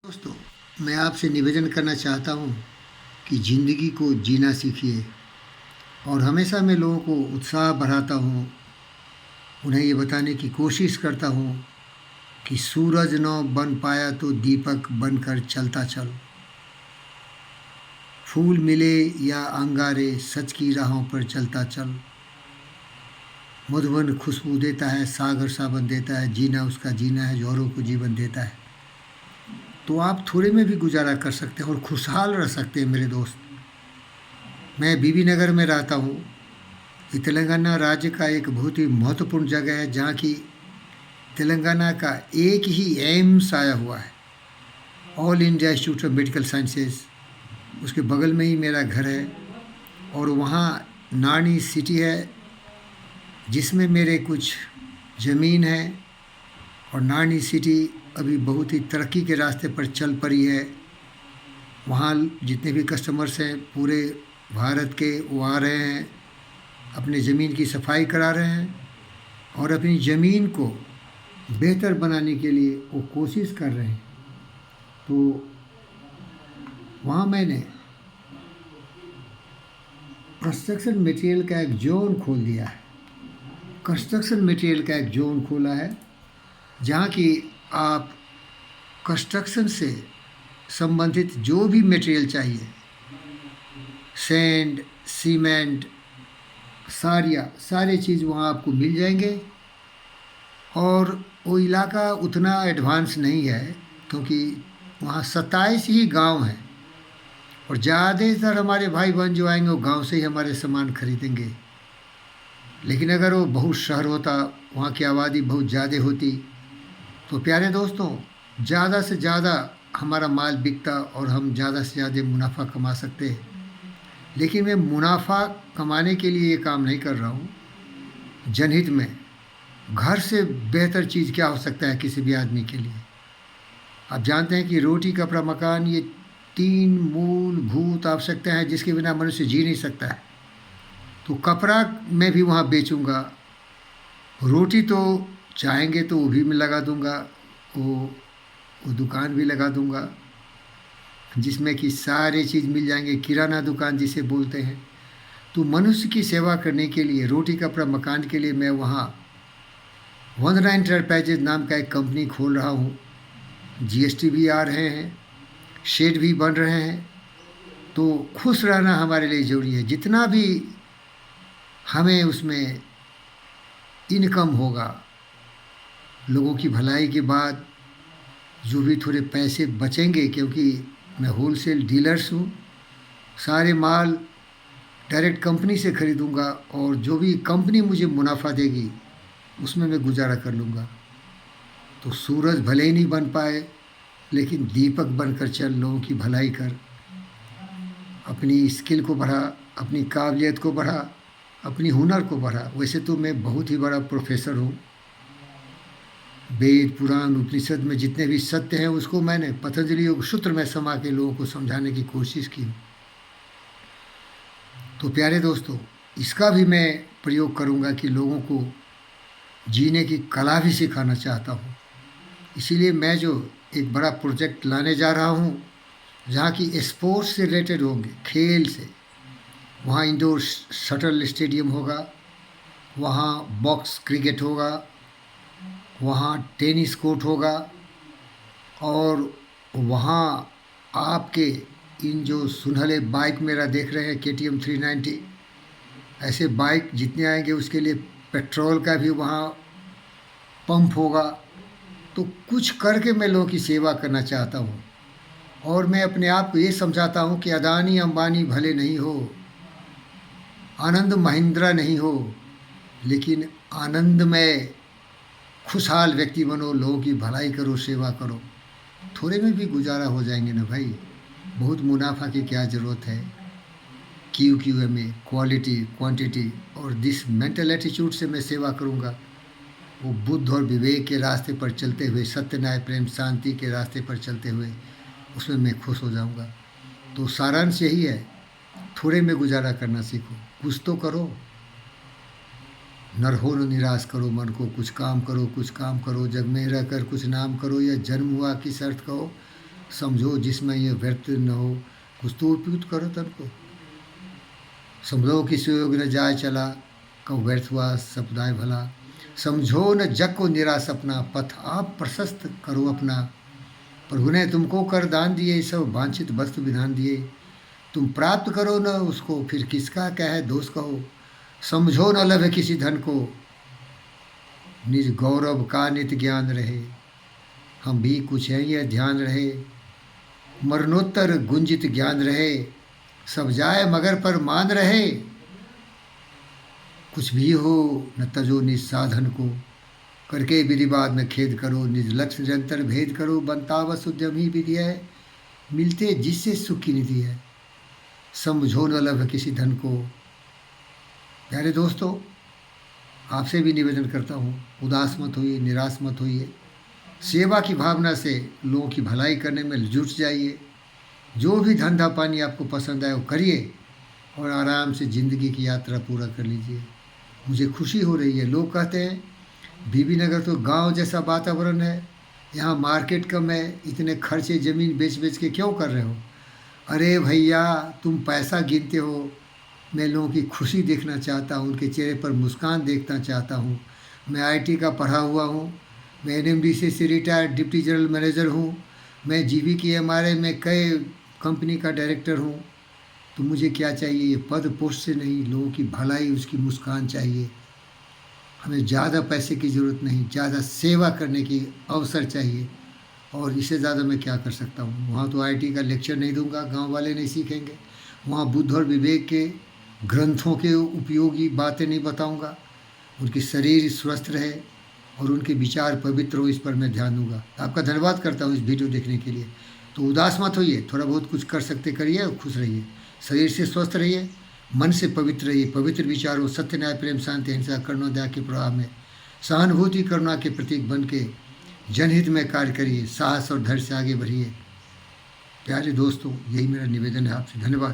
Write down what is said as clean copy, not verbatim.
दोस्तों, मैं आपसे निवेदन करना चाहता हूँ कि ज़िंदगी को जीना सीखिए। और हमेशा मैं लोगों को उत्साह बढ़ाता हूँ, उन्हें ये बताने की कोशिश करता हूँ कि सूरज न बन पाया तो दीपक बनकर चलता चल। फूल मिले या अंगारे, सच की राहों पर चलता चल। मधुबन खुशबू देता है, सागर सावन देता है, जीना उसका जीना है जो औरों को जीवन देता है। तो आप थोड़े में भी गुजारा कर सकते हैं और खुशहाल रह सकते हैं मेरे दोस्त। मैं बीबी नगर में रहता हूँ। ये तेलंगाना राज्य का एक बहुत ही महत्वपूर्ण जगह है, जहाँ की तेलंगाना का एक ही एम्स आया हुआ है, all India institute of medical sciences. उसके बगल में ही मेरा घर है और वहाँ नानी सिटी है, जिसमें मेरे कुछ ज़मीन है। और नानी सिटी अभी बहुत ही तरक्की के रास्ते पर चल पड़ी है। वहाँ जितने भी कस्टमर्स हैं पूरे भारत के, वो आ रहे हैं, अपने ज़मीन की सफाई करा रहे हैं और अपनी ज़मीन को बेहतर बनाने के लिए वो कोशिश कर रहे हैं। तो वहाँ मैंने कंस्ट्रक्शन मटेरियल का एक जोन खोल दिया है। कंस्ट्रक्शन मटेरियल का एक जोन खोला है, जहाँ की आप कंस्ट्रक्शन से संबंधित जो भी मटेरियल चाहिए, सैंड, सीमेंट, सारे चीज़ वहाँ आपको मिल जाएंगे। और वो इलाका उतना एडवांस नहीं है, क्योंकि वहाँ 27 ही गांव हैं और ज़्यादातर हमारे भाई बहन जो आएंगे वो गांव से ही हमारे सामान खरीदेंगे। लेकिन अगर वो बहुत शहर होता, वहाँ की आबादी बहुत ज़्यादा होती, तो प्यारे दोस्तों, ज़्यादा से ज़्यादा हमारा माल बिकता और हम ज़्यादा से ज़्यादा मुनाफा कमा सकते हैं। लेकिन मैं मुनाफा कमाने के लिए ये काम नहीं कर रहा हूँ। जनहित में घर से बेहतर चीज़ क्या हो सकता है किसी भी आदमी के लिए। आप जानते हैं कि रोटी, कपड़ा, मकान, ये 3 मूलभूत आवश्यकताएं हैं जिसके बिना मनुष्य जी नहीं सकता है। तो कपड़ा मैं भी वहाँ बेचूंगा, रोटी तो चाहेंगे तो वो भी मैं लगा दूंगा, वो वो दुकान भी लगा दूंगा जिसमें कि सारे चीज़ मिल जाएंगे, किराना दुकान जिसे बोलते हैं। तो मनुष्य की सेवा करने के लिए, रोटी, कपड़ा, मकान के लिए मैं वहाँ वंदना एंटरप्राइजेज नाम का एक कंपनी खोल रहा हूँ। जीएसटी भी आ रहे हैं, शेड भी बन रहे हैं। तो खुश रहना हमारे लिए ज़रूरी है। जितना भी हमें उसमें इनकम होगा, लोगों की भलाई के बाद जो भी थोड़े पैसे बचेंगे, क्योंकि मैं होलसेल डीलर्स हूँ, सारे माल डायरेक्ट कंपनी से खरीदूँगा और जो भी कंपनी मुझे मुनाफा देगी उसमें मैं गुजारा कर लूँगा। तो सूरज भले ही नहीं बन पाए, लेकिन दीपक बनकर चल, लोगों की भलाई कर, अपनी स्किल को बढ़ा, अपनी काबिलियत को बढ़ा, अपनी हुनर को बढ़ा। वैसे तो मैं बहुत ही बड़ा प्रोफेसर हूँ। वेद, पुराण, उपनिषद में जितने भी सत्य हैं उसको मैंने पतंजलि योग सूत्र में समा के लोगों को समझाने की कोशिश की। तो प्यारे दोस्तों, इसका भी मैं प्रयोग करूँगा कि लोगों को जीने की कला भी सिखाना चाहता हूँ। इसीलिए मैं जो एक बड़ा प्रोजेक्ट लाने जा रहा हूँ, जहाँ की स्पोर्ट्स से रिलेटेड होंगे, खेल से। वहाँ इंडोर शटल स्टेडियम होगा, वहाँ बॉक्स क्रिकेट होगा, वहाँ टेनिस कोर्ट होगा और वहाँ आपके इन जो सुनहले बाइक मेरा देख रहे हैं KTM 390, ऐसे बाइक जितने आएंगे उसके लिए पेट्रोल का भी वहाँ पंप होगा। तो कुछ करके मैं लोगों की सेवा करना चाहता हूँ। और मैं अपने आप को ये समझाता हूँ कि अदानी अंबानी भले नहीं हो, आनंद महिंद्रा नहीं हो, लेकिन आनंदमय खुशहाल व्यक्ति बनो, लोगों की भलाई करो, सेवा करो। थोड़े में भी गुजारा हो जाएंगे ना भाई। बहुत मुनाफा की क्या ज़रूरत है। QQMA, क्वालिटी, क्वांटिटी, और दिस मेंटल एटीट्यूड से मैं सेवा करूँगा। वो बुद्ध और विवेक के रास्ते पर चलते हुए, सत्य, न्याय, प्रेम, शांति के रास्ते पर चलते हुए, उसमें मैं खुश हो जाऊँगा। तो सारांश यही है, थोड़े में गुजारा करना सीखो, कुछ तो करो। नर हो न निराश करो मन को, कुछ काम करो, कुछ काम करो, जग में रहकर कुछ नाम करो, या जन्म हुआ की शर्त कहो, समझो जिसमें ये व्यर्थ न हो, कुछ तो उपयुक्त करो तन को। समझो किसी योग न जाय चला, कब व्यर्थ हुआ सपदाय भला। समझो न जग को निराश अपना, पथ आप प्रशस्त करो अपना। प्रभु ने तुमको कर दान दिए, सब वांछित वस्तु विधान दिए। तुम प्राप्त करो न उसको, फिर किसका क्या है दोष कहो। समझो न लभ किसी धन को, निज गौरव का नित ज्ञान रहे। हम भी कुछ हैं यह ध्यान रहे, मरणोत्तर गुंजित ज्ञान रहे। सब जाए मगर पर मान रहे, कुछ भी हो न तजो निज साधन को। करके विधिवाद में खेद करो, निज लक्ष्य निरंतर भेद करो। बनतावस उद्यम ही विधि है, मिलते जिससे सुख की निधि है। समझो न लभ किसी धन को। प्यारे दोस्तों, आपसे भी निवेदन करता हूँ, उदास मत होइए, निराश मत होइए। सेवा की भावना से लोगों की भलाई करने में जुट जाइए। जो भी धंधा पानी आपको पसंद आए वो करिए और आराम से ज़िंदगी की यात्रा पूरा कर लीजिए। मुझे खुशी हो रही है। लोग कहते हैं बीबी नगर तो गांव जैसा वातावरण है, यहाँ मार्केट कम है, इतने खर्चे ज़मीन बेच बेच के क्यों कर रहे हो। अरे भैया, तुम पैसा गिनते हो, मैं लोगों की खुशी देखना चाहता हूँ, उनके चेहरे पर मुस्कान देखना चाहता हूँ। मैं आईटी का पढ़ा हुआ हूँ, मैं एनएमडीसी से रिटायर्ड डिप्टी जनरल मैनेजर हूँ, मैं जीवीकेएमआरआई में कई कंपनी का डायरेक्टर हूँ। तो मुझे क्या चाहिए, ये पद पोस्ट से नहीं, लोगों की भलाई, उसकी मुस्कान चाहिए। हमें ज़्यादा पैसे की ज़रूरत नहीं, ज़्यादा सेवा करने की अवसर चाहिए। और इससे ज़्यादा मैं क्या कर सकता हूँ। वहाँ तो आईटी का लेक्चर नहीं दूंगा, गांव वाले नहीं सीखेंगे। वहाँ बुद्ध और विवेक के ग्रंथों के उपयोगी बातें नहीं बताऊंगा। उनकी शरीर स्वस्थ रहे और उनके विचार पवित्र हो, इस पर मैं ध्यान दूंगा। आपका धन्यवाद करता हूँ इस वीडियो देखने के लिए। तो उदास मत होइए, थोड़ा बहुत कुछ कर सकते करिए और खुश रहिए। शरीर से स्वस्थ रहिए, मन से पवित्र रहिए। पवित्र विचारों, सत्य, न्याय, प्रेम, शांति, अहिंसा, करुणा, दया के प्रवाह में सहानुभूति करुणा के प्रतीक बन के जनहित में कार्य करिए। साहस और धैर्य से आगे बढ़िए। प्यारे दोस्तों, यही मेरा निवेदन है आपसे। धन्यवाद।